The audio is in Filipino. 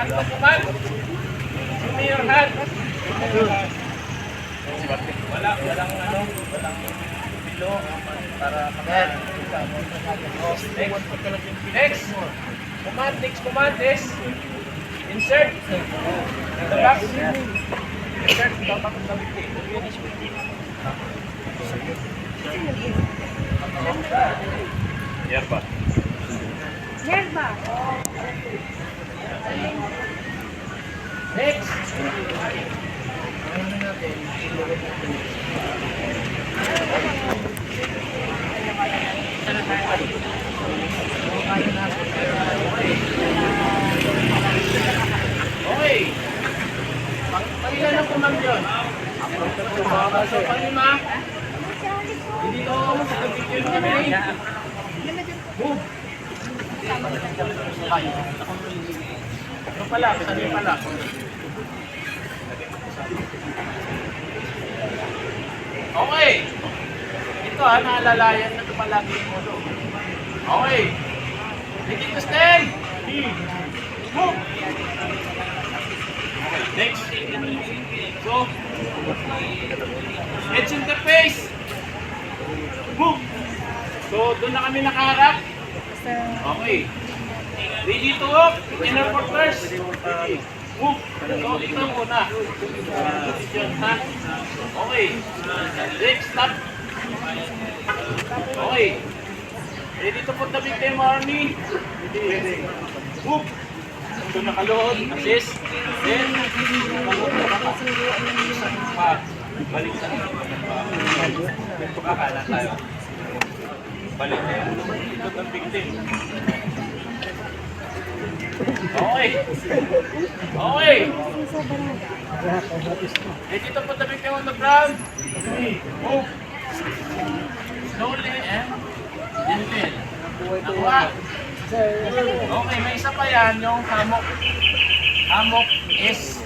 Pangatlo command. Give me your hand. Walang bilo para next command is insert the box. Insert the box of the Yerba. Next. Okay. Pag-ilan ang command yun? So, pang-lima. Hindi ko mag-picture kami. Move. Ito pala, sabi pala. Okay. Ito naalalayan na ito palagi yung ulo. Okay. Ready to stand. Move. Okay, next. So, edge interface. Move. So, doon na kami nakaharap. Okay. Ready to walk. Inner quarters. Move. So, ito ang una. Position, ha? Okay. Next, stop. Okay. Ready to put the victim, Arnie? Move. Ito nakaluhod. Assist. Then, balik sa ito kakala tayo. Balik na yung ito ang victim. Okay. Okay. Ready to put the victim on the ground? Move. Slowly and gentle. Nakuha. Okay, may isa pa yan, yung hammock. Hammock is